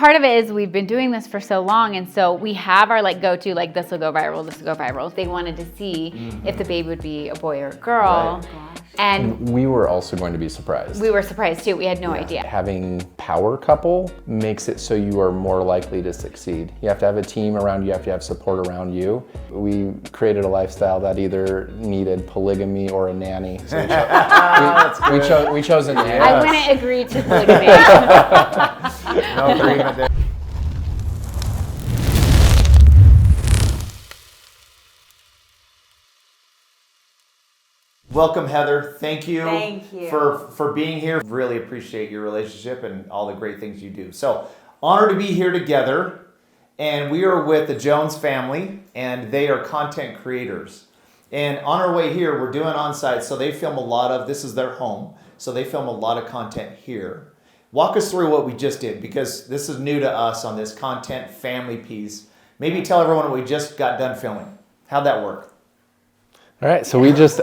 part of it is we've been doing this for so long, and so we have our like go-to, like this will go viral, this will go viral. They wanted to see if the baby would be a boy or a girl. Right. And we were also going to be surprised. we were surprised too. We had no idea. Having power couple makes it so you are more likely to succeed. You have to have a team around you, you have to have support around you. We created a lifestyle that either needed polygamy or a nanny. So we chose a nanny. I wouldn't agree to polygamy. No agreement there. Welcome, Heather. Thank you, for being here. Really appreciate your relationship and all the great things you do. So, honored to be here together. And we are with the Jones family, and they are content creators. And on our way here, we're doing on-site, so they film a lot of, this is their home, so they film a lot of content here. Walk us through what we just did, because this is new to us on this content family piece. Maybe tell everyone what we just got done filming. How'd that work? All right, so we just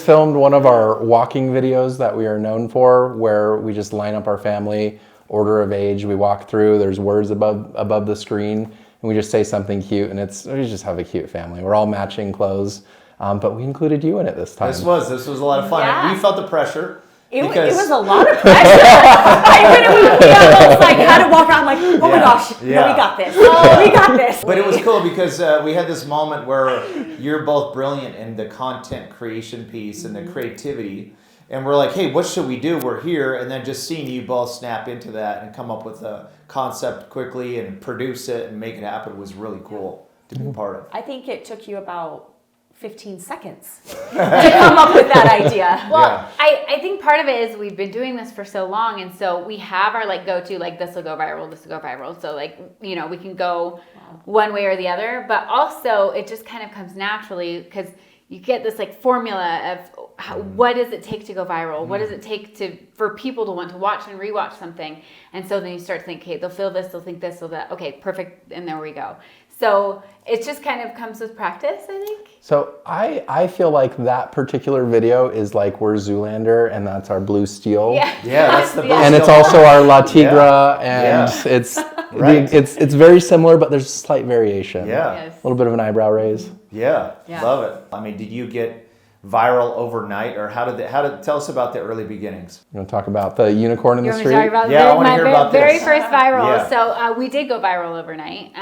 filmed one of our walking videos that we are known for, where we just line up our family, order of age, we walk through, there's words above the screen, and we just say something cute, and we just have a cute family. We're all matching clothes, but we included you in it this time. This was a lot of fun. Yeah. We felt the pressure. It was a lot of pressure. we almost like had to walk around like, oh my gosh, no, we got this. Oh, we got this. But it was cool because we had this moment where you're both brilliant in the content creation piece and the creativity. And we're like, hey, what should we do? We're here. And then just seeing you both snap into that and come up with a concept quickly and produce it and make it happen was really cool to be a part of. I think it took you about 15 seconds to come up with that idea. Well, I think part of it is we've been doing this for so long, and so we have our like go-to, like this will go viral, this will go viral. So like, you know, we can go one way or the other, but also it just kind of comes naturally because you get this like formula of what does it take to go viral? What does it take for people to want to watch and rewatch something? And so then you start to think, okay, they'll feel this, they'll think this, they'll that. Okay, perfect, and there we go. So it just kind of comes with practice, I think. So I feel like that particular video is like we're Zoolander, and that's our blue steel. Yeah, that's the blue and steel. it's also our La Tigra, and it's very similar, but there's a slight variation. Yeah. Yes. A little bit of an eyebrow raise. Yeah, love it. I mean, did you get viral overnight, or how did tell us about the early beginnings? You want to talk about the unicorn in the street? I want to hear about this. Very first viral. Yeah. So we did go viral overnight.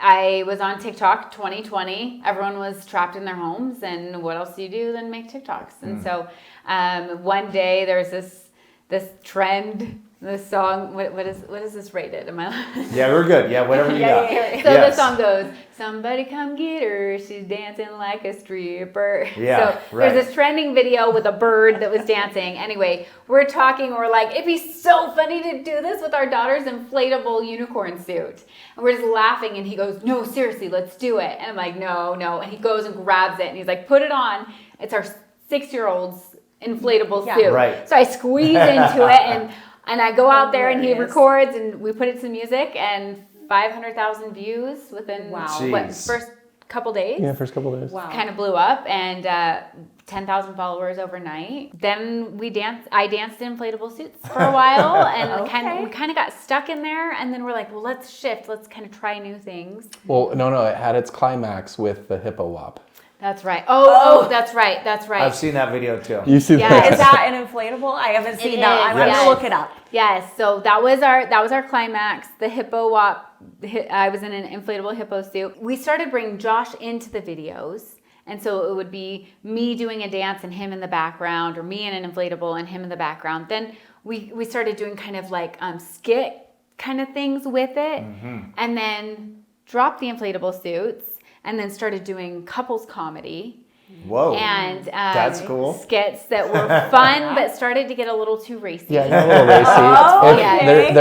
I was on TikTok 2020. Everyone was trapped in their homes, and what else do you do than make TikToks? And so one day there was this trend. This song, what is this rated? Am I? Yeah, we're good. Yeah, whatever you got. So the song goes, "Somebody come get her, she's dancing like a stripper." Yeah, so there's this trending video with a bird that was dancing. Anyway, we're like, it'd be so funny to do this with our daughter's inflatable unicorn suit. And we're just laughing, and he goes, "No, seriously, let's do it." And I'm like, no. And he goes and grabs it, and he's like, "Put it on." It's our 6-year-old's inflatable suit. Right. So I squeeze into it, and I go out there and he records and we put it to music, and 500,000 views within first couple days. Yeah, first couple days. Wow. Kind of blew up, and 10,000 followers overnight. Then I danced in inflatable suits for a while, and we kind of got stuck in there, and then we're like, well, let's shift. Let's kind of try new things. Well, no, it had its climax with the hippo wop. That's right. Oh, that's right. I've seen that video too. You see that? Is that an inflatable? I haven't seen that. I'm gonna look it up. Yes. So that was our climax. The hippo wop. I was in an inflatable hippo suit. We started bringing Josh into the videos, and so it would be me doing a dance and him in the background, or me in an inflatable and him in the background. Then we started doing kind of like skit kind of things with it, and then dropped the inflatable suits. And then started doing couples comedy. Whoa. And that's cool. Skits that were fun, but started to get a little too racy. Yeah, a little racy.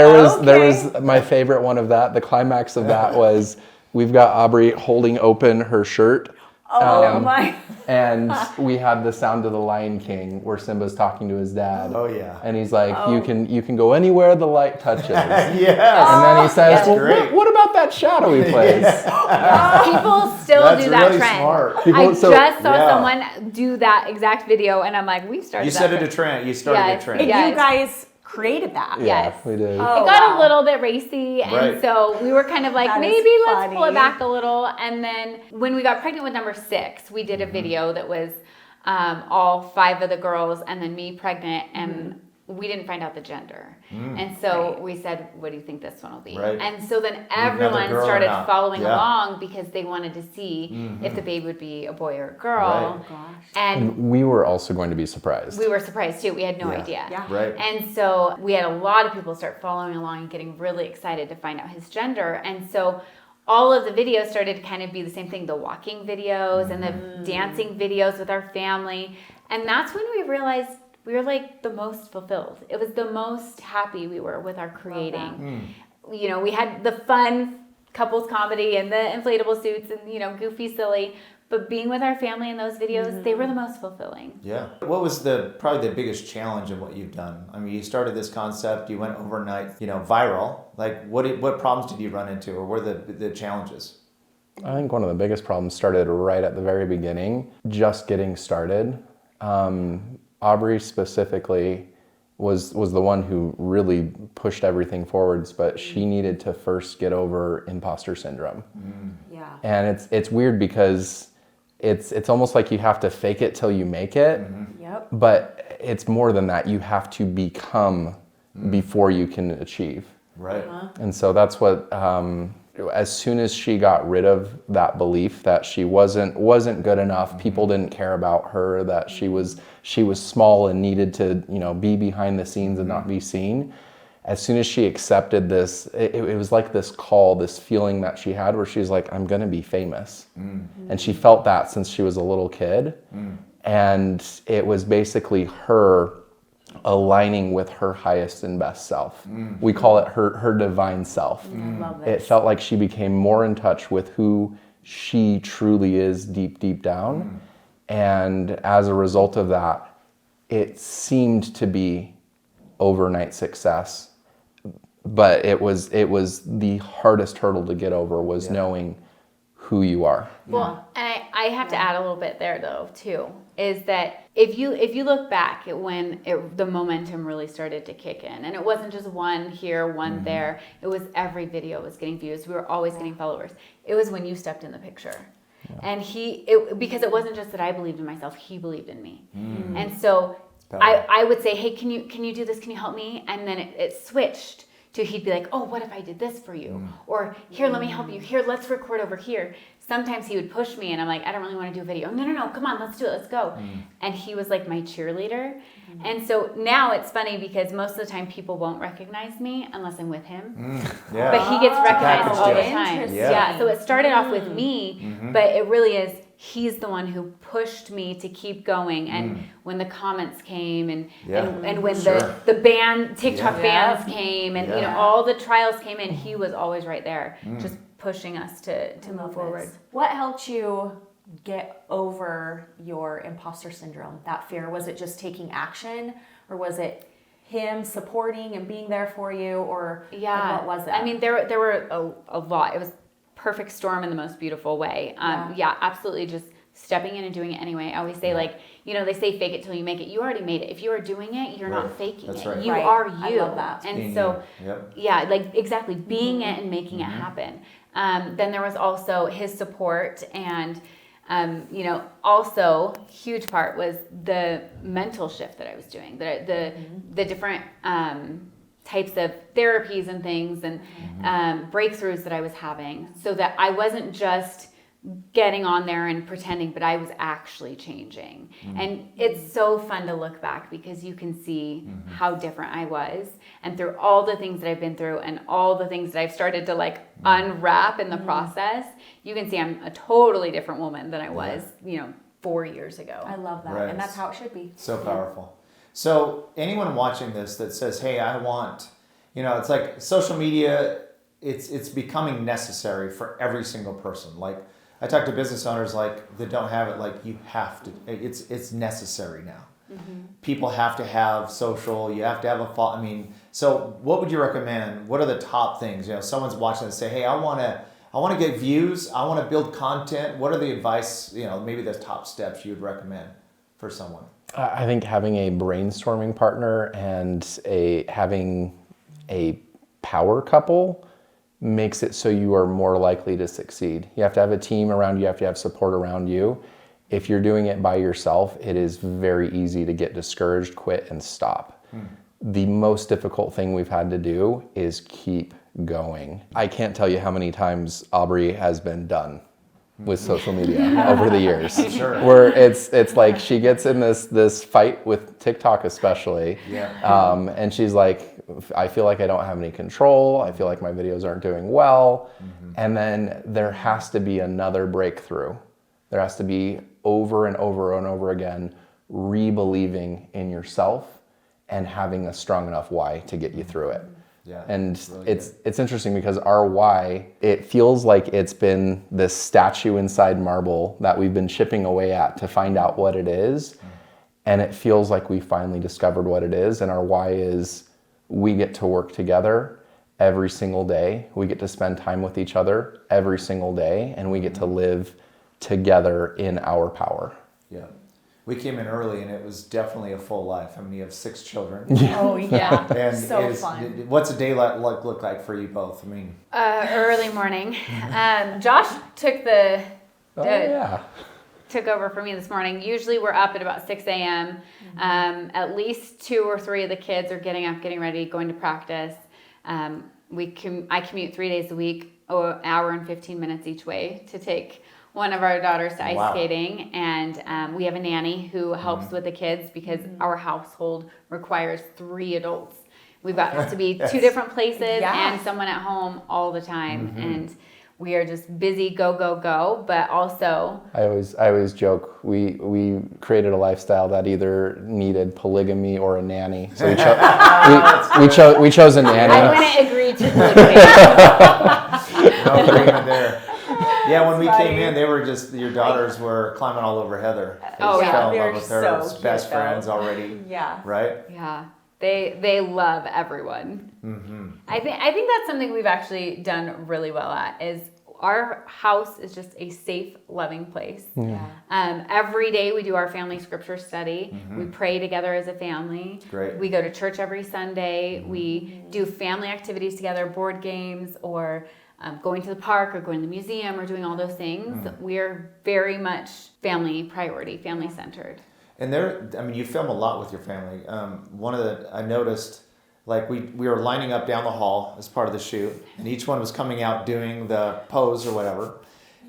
There was my favorite one of that. The climax of that was we've got Aubree holding open her shirt. Oh my. And we have the sound of the Lion King where Simba's talking to his dad. Oh yeah. And he's like, you can go anywhere the light touches. Yes. And then he says, well, what about that shadowy place? People still do that really trend. Smart. I just saw someone do that exact video, and I'm like, we started. You started a trend. You started a trend. You guys created that. Yes. we did. Oh, It got a little bit racy, and Right. so we were kind of like, That is maybe let's pull it funny. back a little. And then when we got pregnant with number 6, we did a video that was all 5 of the girls and then me pregnant, and we didn't find out the gender. And so we said, what do you think this one will be? Right. And so then Another everyone girl or started not? following Yeah. along because they wanted to see if the babe would be a boy or a girl. Right. Oh, gosh. And We were also going to be surprised. we were surprised too. We had no Yeah. idea. Yeah. Right. And so we had a lot of people start following along and getting really excited to find out his gender. And so all of the videos started to kind of be the same thing, the walking videos and the dancing videos with our family. And that's when we realized we were like the most fulfilled. It was the most happy we were with our creating. You know, we had the fun couples comedy and the inflatable suits and, you know, goofy, silly. But being with our family in those videos, they were the most fulfilling. Yeah. What was probably the biggest challenge in what you've done? I mean, you started this concept, you went overnight, you know, viral. Like, what problems did you run into, or what are the challenges? I think one of the biggest problems started right at the very beginning, just getting started. Aubree specifically was the one who really pushed everything forwards, but she needed to first get over imposter syndrome. Yeah. And it's weird because it's almost like you have to fake it till you make it. Yep. But it's more than that. You have to become before you can achieve. Right. And so that's what, as soon as she got rid of that belief that she wasn't good enough, people didn't care about her, that she was small and needed to, you know, be behind the scenes and not be seen. As soon as she accepted this, it was like this call, this feeling that she had where she's like, I'm gonna be famous. And she felt that since she was a little kid. And it was basically her aligning with her highest and best self. We call it her divine self. I love It this. felt like she became more in touch with who she truly is deep down. And as a result of that, it seemed to be overnight success. But it was the hardest hurdle to get over was knowing who you are. Well, and I have to add a little bit there though too, is that if you look back at when the momentum really started to kick in, and it wasn't just one here, one there, it was every video was getting views. We were always getting followers. It was when you stepped in the picture. And because it wasn't just that I believed in myself, he believed in me. And so I would say, hey, can you do this? Can you help me? And then it switched to he'd be like, oh, what if I did this for you? Or here, let me help you. Here, let's record over here. Sometimes he would push me and I'm like, I don't really want to do a video. No, come on, let's do it, let's go. And he was like my cheerleader. And so now it's funny because most of the time people won't recognize me unless I'm with him. Yeah. But he gets recognized Packaged all the it. time. Interesting. Yeah, so it started off with me, but it really is, he's the one who pushed me to keep going. And when the comments came and when the TikTok bans came and you know all the trials came in, he was always right there, just pushing us to move forward. What helped you get over your imposter syndrome, that fear? Was it just taking action, or was it him supporting and being there for you, or what was it? I mean, there were a lot. It was perfect storm in the most beautiful way. Absolutely, just stepping in and doing it anyway. I always say, like, you know, they say fake it till you make it. You already made it. If you are doing it, you're not faking That's it. right. You Right. are you. I love that. And Being so, you. Yep. yeah, like exactly being it and making it happen. Then there was also his support, and you know, also huge part was the mental shift that I was doing, the different types of therapies and things and breakthroughs that I was having, so that I wasn't just getting on there and pretending, but I was actually changing. And it's so fun to look back because you can see how different I was, and through all the things that I've been through and all the things that I've started to like unwrap in the process, you can see I'm a totally different woman than I was, you know, 4 years ago. I love that, Right. and that's how it should be. So powerful. So anyone watching this that says, hey, I want, you know, it's like social media, it's becoming necessary for every single person. Like, I talk to business owners like that don't have it, like you have to, it's necessary now. People have to have social, you have to have I mean, so what would you recommend? What are the top things? You know, someone's watching and say, hey, I want to get views, I want to build content. What are the advice, you know, maybe the top steps you would recommend? for someone? I think having a brainstorming partner and having a power couple makes it so you are more likely to succeed. You have to have a team around you. You have to have support around you. If you're doing it by yourself, it is very easy to get discouraged, quit, and stop. The most difficult thing we've had to do is keep going. I can't tell you how many times Aubree has been done with social media over the years. Sure. Where it's like she gets in this fight with TikTok especially. And she's like, I feel like I don't have any control. I feel like my videos aren't doing well. And then there has to be another breakthrough. There has to be over and over and over again, re-believing in yourself and having a strong enough why to get you through it. Yeah, and really it's interesting because our why, it feels like it's been this statue inside marble that we've been chipping away at to find out what it is. And it feels like we finally discovered what it is. And our why is we get to work together every single day. We get to spend time with each other every single day. And we get to live together in our power. Yeah. We came in early and it was definitely a full life. I mean, you have 6 children. Oh, yeah. And so fun. What's a day look like for you both? I mean, early morning. Josh took took over for me this morning. Usually we're up at about 6 a.m. At least 2 or 3 of the kids are getting up, getting ready, going to practice. I commute 3 days a week, an hour and 15 minutes each way to take one of our daughters to ice skating, and we have a nanny who helps with the kids because our household requires 3 adults. We've got to be 2 different places and someone at home all the time, and we are just busy, go, go, go. But also, I always joke we created a lifestyle that either needed polygamy or a nanny. So we chose a nanny. I wouldn't agree to polygamy. no agreement there. Yeah, when we came in, they were your daughters were climbing all over Heather. They fell in love with her, so best friends already. Yeah. Right? Yeah. They love everyone. I think that's something we've actually done really well at is our house is just a safe, loving place. Every day we do our family scripture study. We pray together as a family. Great. We go to church every Sunday. We do family activities together, board games, or going to the park or going to the museum or doing all those things. We're very much family priority, family centered. And you film a lot with your family. I noticed, like we were lining up down the hall as part of the shoot, and each one was coming out doing the pose or whatever.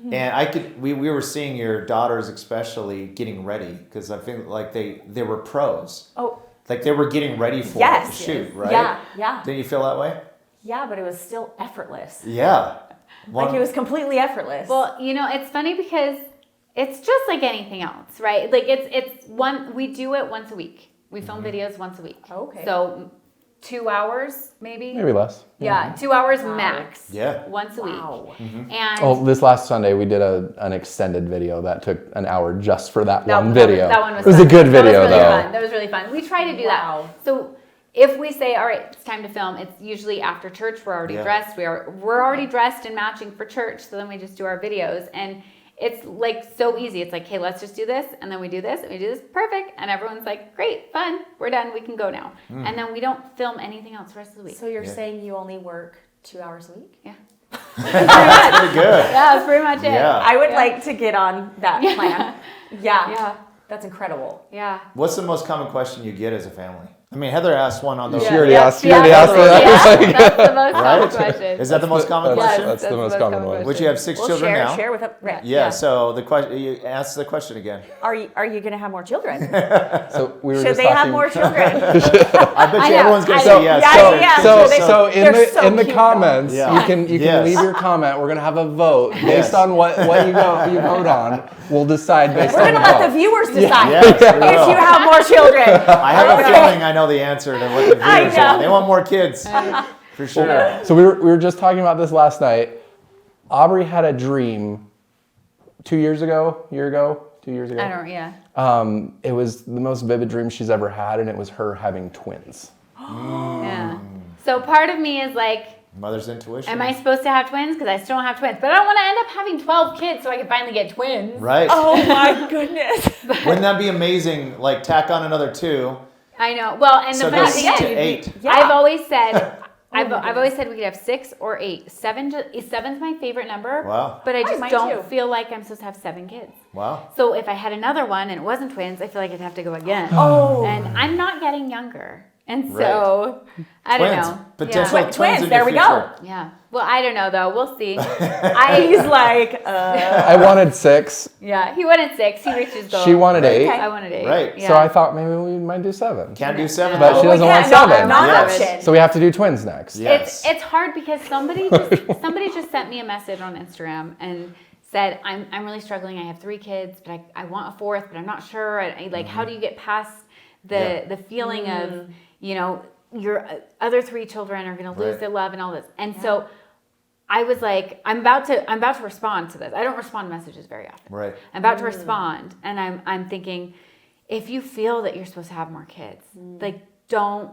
And we were seeing your daughters especially getting ready because I feel like they were pros. Oh. Like they were getting ready for the shoot, right? Yeah. Didn't you feel that way? Yeah, but it was still effortless. Yeah. Like it was completely effortless. Well, it's funny because it's just like anything else, right? Like we do it once a week. We film videos once a week. Okay. So 2 hours, maybe less. Yeah, 2 hours max. Yeah. Once a week. And this last Sunday we did an extended video that took an hour just for that one video. That one was It was fun. a good video That was really fun. We try to do that. So if we say, all right, it's time to film, it's usually after church. We're already dressed. We're already dressed and matching for church. So then we just do our videos. And it's like so easy. It's like, hey, let's just do this. And then we do this and we do this. Perfect. And everyone's like, great, fun. We're done. We can go now. And then we don't film anything else the rest of the week. So you're saying you only work 2 hours a week? Yeah. That's pretty good. Yeah, that's pretty much it. Yeah. I would like to get on that plan. Yeah. That's incredible. Yeah. What's the most common question you get as a family? I mean, Heather asked one on the. She already asked that. That's the most common question. Is that the most common question? That's the most common one. Which you have 6 children now. Share with them. Yeah. So the question, you ask the question again. Are you going to have more children? So we were Should just they have more children? I bet you everyone's going to say yes. Yeah. So in the cute, comments, though. you can leave your comment. We're gonna have a vote based on what you vote on. We'll decide based on. We're gonna let the viewers decide Yes, we if will. you have more children. I have a feeling I know the answer to what the viewers want. They want more kids, for sure. So we were just talking about this last night. Aubree had a dream 2 years ago, 2 years ago. I don't, It was the most vivid dream she's ever had, and it was her having twins. Yeah. So part of me is like, Mother's intuition. Am I supposed to have twins? Because I still don't have twins. But I don't want to end up having 12 kids so I can finally get twins. Right. Oh my goodness. Wouldn't that be amazing? Like tack on another 2. I know. Well, and So the it goes fact to is, 8. Yeah. I've always said, I've always said we could have 6 or 8. 7's my favorite number. Wow. But I just mine don't too. feel like I'm supposed to have 7 kids. Wow. So if I had another one and it wasn't twins, I feel like I'd have to go again. Oh. And I'm not getting younger. And so, I don't Twins. know. Potential Yeah. twins. Twins, in there your we future. go. Yeah. Well, I don't know though. We'll see. He's like, I wanted 6. Yeah, he wanted 6. He reached his goal. She wanted 8. I wanted 8. Right. Yeah. So I thought maybe we might do 7. Can't do 7. But she though. doesn't want 7. Not Yes. option. So we have to do twins next. Yes. It's hard because somebody just sent me a message on Instagram and said, I'm really struggling. I have 3 kids, but I want a 4th, but I'm not sure. How do you get past the feeling of, your other 3 children are going to lose Right. their love and all this. And so I was like, I'm about to respond to this. I don't respond to messages very often. Right. I'm about to respond, and I'm thinking, if you feel that you're supposed to have more kids, like don't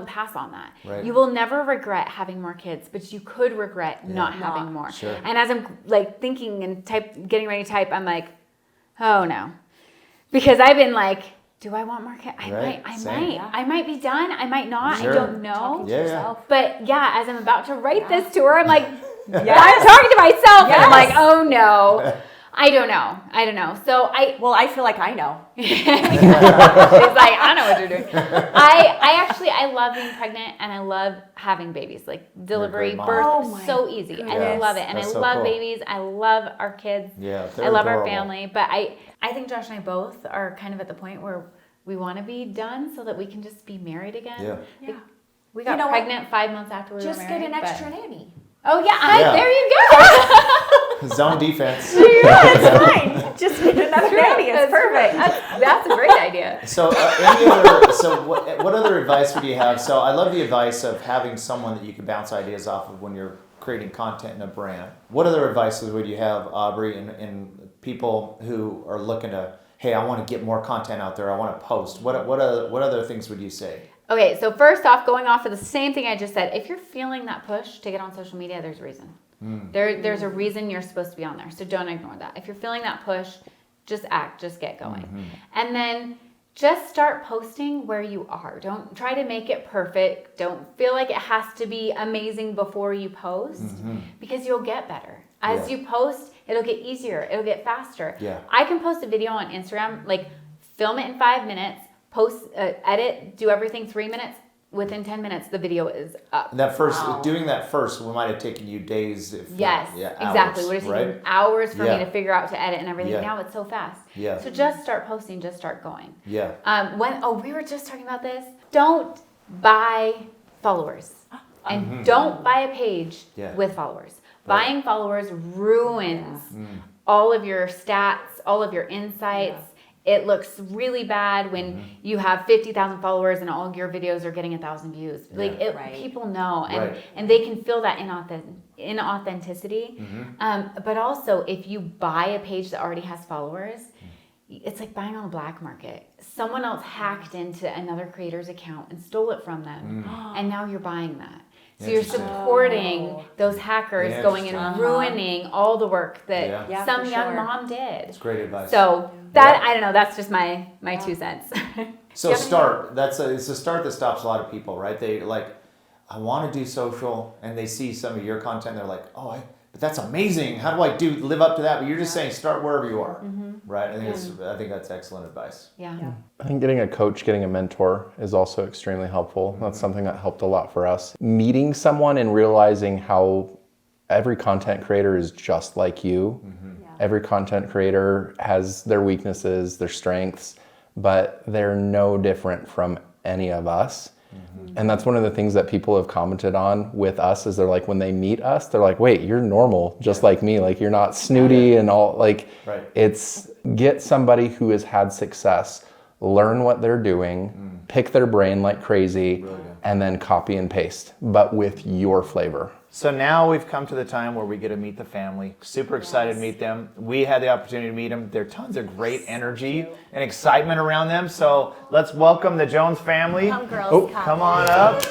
pass on that. Right. You will never regret having more kids, but you could regret not having more. Sure. And as I'm like thinking and getting ready to type, I'm like, oh no, because I've been like, do I want more kids? Right. Same. I might be done. I might not. Sure. I don't know. Yeah. But yeah, as I'm about to write this to her, I'm like, Yes. I'm talking to myself, and I'm Yes. like, oh no. I don't know. So I feel like I know. she's like, I know what you're doing. I love being pregnant, and I love having babies. Like delivery, great mom. birth, Oh my so easy. I goodness. love it, and That's I so love cool. babies. I love our kids. Yeah, I they're love our adorable. family. But I think Josh and I both are kind of at the point where we want to be done so that we can just be married again. Yeah. Yeah. We got You know what? pregnant 5 months after we Just were get married. an extra but- nanny. Oh yeah, Yeah. there you go. Zone defense. It's fine. Just get another nanny. It's perfect. That's a great idea. So, what other advice would you have? So, I love the advice of having someone that you can bounce ideas off of when you're creating content in a brand. What other advice would you have, Aubree, and people who are looking to, hey, I want to get more content out there. I want to post. What other things would you say? Okay, so first off, going off of the same thing I just said, if you're feeling that push to get on social media, there's a reason. There's a reason you're supposed to be on there, so don't ignore that. If you're feeling that push, just act, just get going. And then just start posting where you are. Don't try to make it perfect. Don't feel like it has to be amazing before you post, because you'll get better. As you post, it'll get easier, it'll get faster. Yeah. I can post a video on Instagram, like film it in 5 minutes, post, edit, do everything 3 minutes. Within 10 minutes, the video is up. Doing that first might have taken you days. If Yes, not, yeah, exactly. hours, Would have right? taken hours for Yeah. me to figure out to edit and everything. Yeah. Now it's so fast. Yeah. So just start posting, just start going. Yeah. We were just talking about this. Don't buy followers. And don't buy a page Yeah. with followers. Right. Buying followers ruins all of your stats, all of your insights. It looks really bad when you have 50,000 followers and all your videos are getting 1,000 views. Like people know, and they can feel that inauthenticity. But also, if you buy a page that already has followers, it's like buying on the black market. Someone else hacked into another creator's account and stole it from them, and now you're buying that. So you're Interesting. supporting those hackers going and ruining all the work that Yeah, some for young sure. mom did. It's great advice. So that I don't know. That's just my 2 cents. So start. It's a start that stops a lot of people, right? They like, I want to do social, and they see some of your content, and they're like, but that's amazing. How do I live up to that? But you're just saying start wherever you are, right? I think that's excellent advice. Yeah. I think getting a coach, getting a mentor is also extremely helpful. That's something that helped a lot for us. Meeting someone and realizing how every content creator is just like you. Every content creator has their weaknesses, their strengths, but they're no different from any of us. And that's one of the things that people have commented on with us is they're like, when they meet us, they're like, wait, you're normal, just like me. Like, you're not snooty and all, like, it's get somebody who has had success, learn what they're doing, pick their brain like crazy, and then copy and paste, but with your flavor. So now we've come to the time where we get to meet the family. Super excited to meet them. We had the opportunity to meet them. There are tons of great energy and excitement around them. So let's welcome the Jones family. Come, girls, come on up.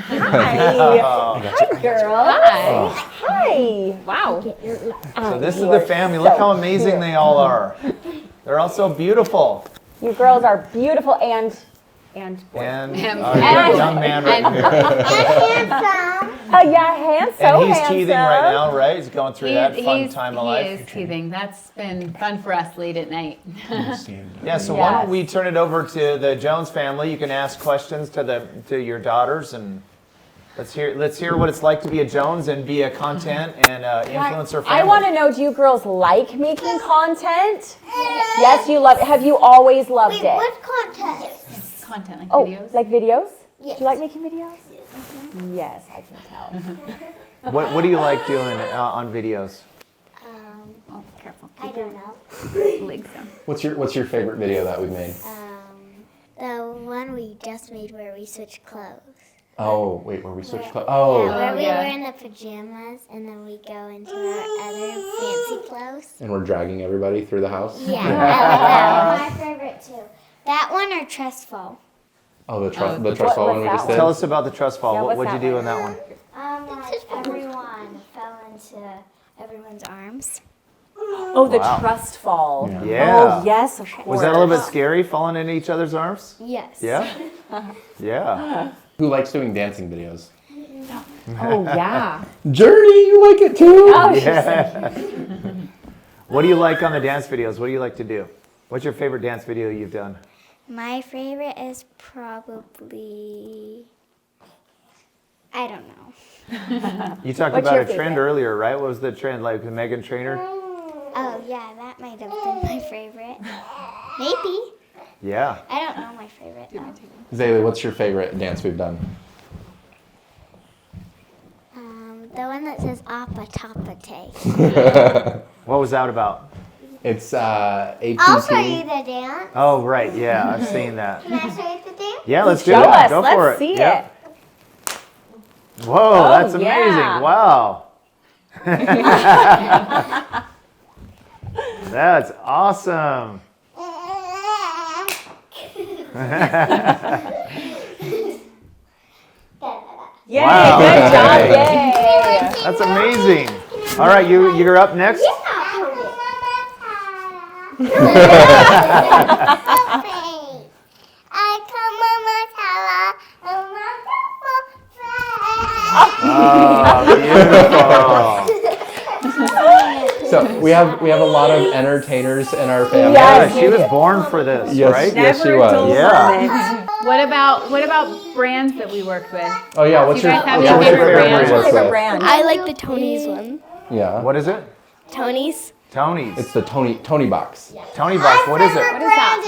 Hi, girl. Hi. Hi. Wow. So this is the family. Look how amazing they all are. They're all so beautiful. You girls are beautiful and boys. And Him. our young man right here. Oh yeah, And he's teething right now, right? He's going through that fun time of He life. is teething. That's been fun for us late at night. Yeah, so why don't we turn it over to the Jones family? You can ask questions to your daughters, and let's hear what it's like to be a Jones and be a content and influencer family. I want to know, do you girls like making content? Yes, you love it. Have you always loved it? What content? Content like Oh, videos. like videos? Yes. Do you like making videos? Yes, I can tell. What do you like doing on videos? Oh, careful. I don't know. Legs down. What's your favorite video that we've made? The one we just made where we switched clothes. Oh, wait, where we switched clothes? Yeah, Oh, where we yeah. were in the pajamas and then we go into our other fancy clothes. and we're dragging everybody through the house? Yeah, I like that one. My favorite too. That one or trust fall? Oh, the trust fall one we just did? Tell us about the trust fall. Yeah, What what's would you that do in that one? Like everyone fell into everyone's arms. Oh, the Wow. trust fall. Yeah. Oh, yes, of course. Was that a little bit scary, falling into each other's arms? Yes. Yeah? Yeah. Who likes doing dancing videos? Oh, yeah. Journey, you like it too? Oh, Yeah. What do you like on the dance videos? What do you like to do? What's your favorite dance video you've done? My favorite is probably, I don't know. You talked What's about your a trend favorite? earlier, right? What was the trend? Like the Meghan Trainor? Oh yeah, that might have been my favorite. Maybe. Yeah. I don't know my favorite though. Zaylee, what's your favorite dance we've done? The one that says Appa Tapate. What was that about? It's APT. I'll show you the dance. Oh, right. Yeah, I've seen that. Can I show you the dance? Yeah, let's do Show it. us. Go Let's for it. see Yep. it. Whoa, that's amazing. yeah. Wow. That's awesome. Yay, Wow. good job. Okay. Yay. That's amazing. All right, you're up next. Oh, beautiful. So we have a lot of entertainers in our family. Yeah, she was born for this, Yes. right? Yes, she was. Yeah. What about brands that we worked with? Oh yeah, what's Do you your guys have what's any your favorite favorite brands? one? Favorite brand? I like the Tony's one. Yeah. What is it? Tony's. Tony's. It's the Tony box. Tony Box. What is it? What is that?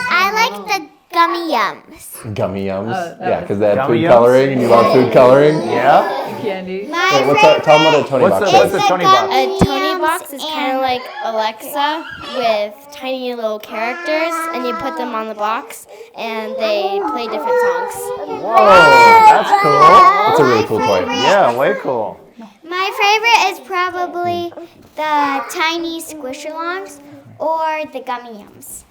I like the gummy yums. Gummy yums. Oh, Yeah, because they had Gummy food Yums? coloring, and you love food coloring. Yeah. Candy. Wait, what's that? Tell them what a Tony box What's is. the Tony Box? A Tony box is kind of like Alexa with tiny little characters, and you put them on the box, and they play different songs. Whoa, that's cool. It's a really cool toy. Yeah, way cool. My favorite is probably the tiny squish-alongs or the gummy yums.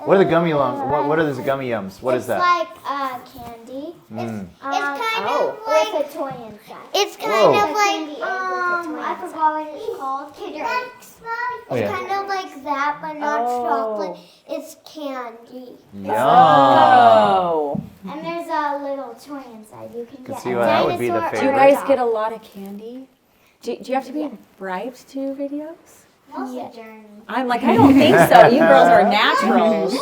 What are the gummy yums? What are the gummy yums? What is that? It's like candy. It's kind of like with a toy inside. It's kind Whoa. of like I forgot what it's called. Kid Drinks. Oh, It's yeah. kind of like that, but not chocolate. It's candy. Yum. Oh. And there's a little toy inside. You can get see a why that would be the dinosaur Do you or guys dog. get a lot of candy? Do you have to be bribed to do videos? Also Journey. I'm like, I don't think so. You girls are naturals.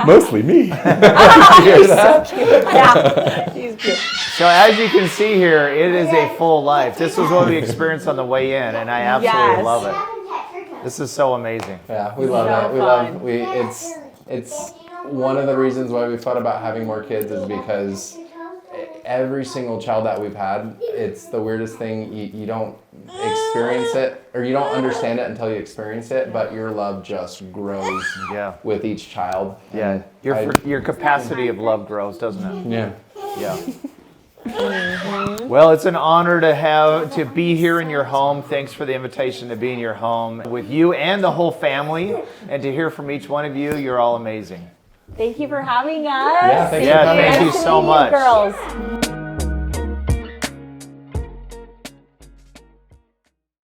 Mostly me. So cute. Yeah. She's cute. So as you can see here, it is a full life. This was what we experienced on the way in, and I absolutely Yes. love it. This is so amazing. Yeah, we love So it. We fun. love it's one of the reasons why we thought about having more kids is because every single child that we've had, it's the weirdest thing. You don't experience it or you don't understand it until you experience it, but your love just grows Yeah. with each child. Yeah. And Your capacity of love grows, doesn't it? yeah. Yeah. Well, it's an honor to be here in your home. Thanks for the invitation to be in your home with you and the whole family, and to hear from each one of you. You're all amazing. Thank you for having us. Yeah, thank you so much. Girls.